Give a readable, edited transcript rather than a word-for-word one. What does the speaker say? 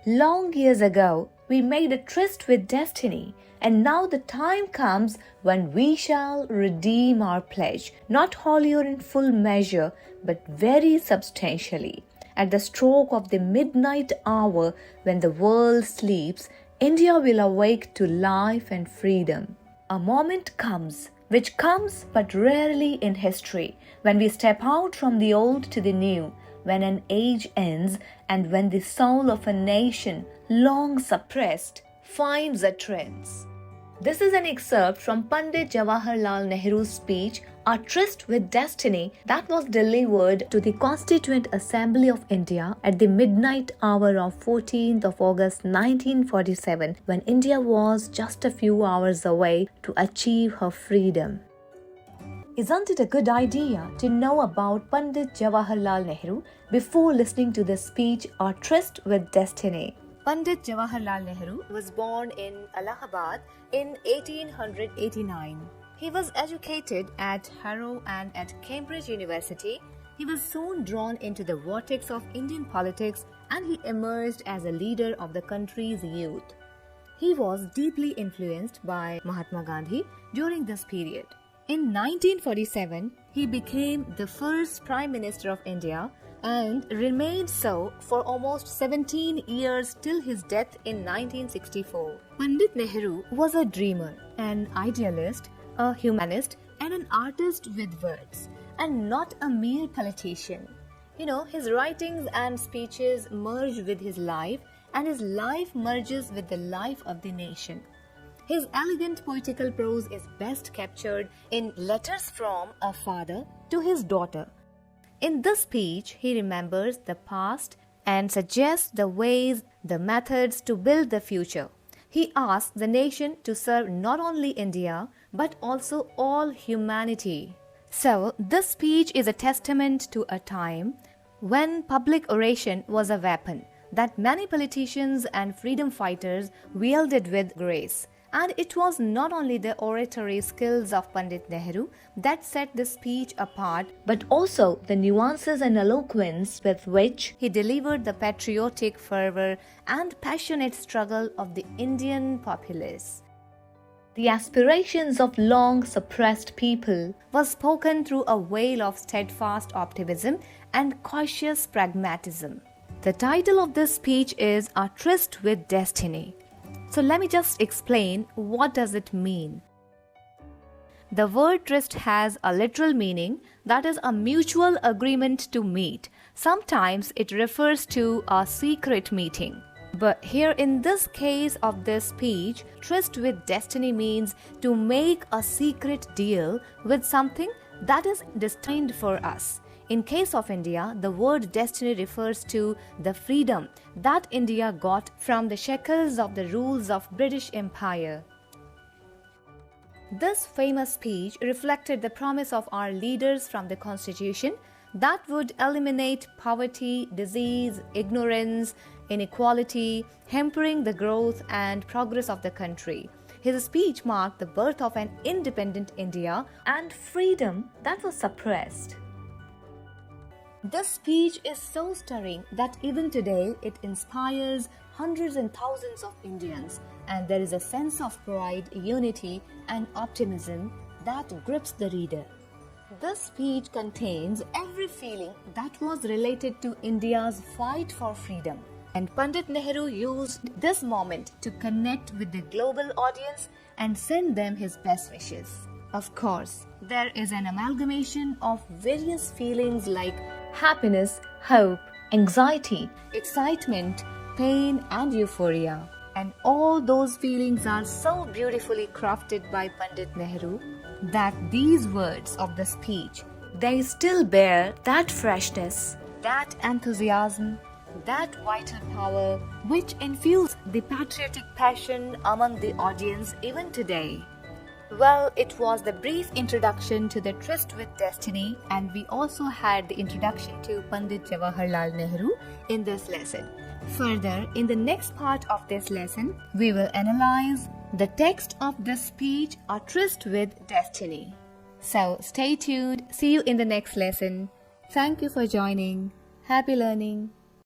Long years ago, we made a tryst with destiny, and now the time comes when we shall redeem our pledge, not wholly or in full measure, but very substantially. At the stroke of the midnight hour, when the world sleeps, India will awake to life and freedom. A moment comes, which comes but rarely in history, when we step out from the old to the new, when an age ends and when the soul of a nation, long suppressed, finds utterance. This is an excerpt from Pandit Jawaharlal Nehru's speech, A Tryst with Destiny, that was delivered to the Constituent Assembly of India at the midnight hour of 14th of August 1947, when India was just a few hours away to achieve her freedom. Isn't it a good idea to know about Pandit Jawaharlal Nehru before listening to this speech, A Tryst with Destiny? Pandit Jawaharlal Nehru was born in Allahabad in 1889. He was educated at Harrow and at Cambridge University. He was soon drawn into the vortex of Indian politics and he emerged as a leader of the country's youth. He was deeply influenced by Mahatma Gandhi during this period. In 1947, he became the first Prime Minister of India and remained so for almost 17 years till his death in 1964. Pandit Nehru was a dreamer, an idealist, a humanist, and an artist with words, and not a mere politician. His writings and speeches merge with his life, and his life merges with the life of the nation. His elegant poetical prose is best captured in Letters from a Father to His Daughter. In this speech, he remembers the past and suggests the ways, the methods to build the future. He asks the nation to serve not only India, but also all humanity. So, this speech is a testament to a time when public oration was a weapon that many politicians and freedom fighters wielded with grace. And it was not only the oratory skills of Pandit Nehru that set this speech apart, but also the nuances and eloquence with which he delivered the patriotic fervor and passionate struggle of the Indian populace. The aspirations of long suppressed people were spoken through a veil of steadfast optimism and cautious pragmatism. The title of this speech is A Tryst with Destiny. So let me just explain what does it mean. The word tryst has a literal meaning, that is a mutual agreement to meet. Sometimes it refers to a secret meeting. But here in this case of this speech, tryst with destiny means to make a secret deal with something that is destined for us. In case of India, the word destiny refers to the freedom that India got from the shackles of the rules of British Empire. This famous speech reflected the promise of our leaders from the Constitution that would eliminate poverty, disease, ignorance, inequality, hampering the growth and progress of the country. His speech marked the birth of an independent India and freedom that was suppressed. This speech is so stirring that even today it inspires hundreds and thousands of Indians, and there is a sense of pride, unity, and optimism that grips the reader. This speech contains every feeling that was related to India's fight for freedom, and Pandit Nehru used this moment to connect with the global audience and send them his best wishes. Of course, there is an amalgamation of various feelings like happiness, hope, anxiety, excitement, pain, and euphoria. And all those feelings are so beautifully crafted by Pandit Nehru that these words of the speech, they still bear that freshness, that enthusiasm, that vital power which infused the patriotic passion among the audience even today. Well, it was the brief introduction to the Tryst with Destiny, and we also had the introduction to Pandit Jawaharlal Nehru in this lesson. Further, in the next part of this lesson, we will analyze the text of this speech, A Tryst with Destiny. So, stay tuned. See you in the next lesson. Thank you for joining. Happy learning.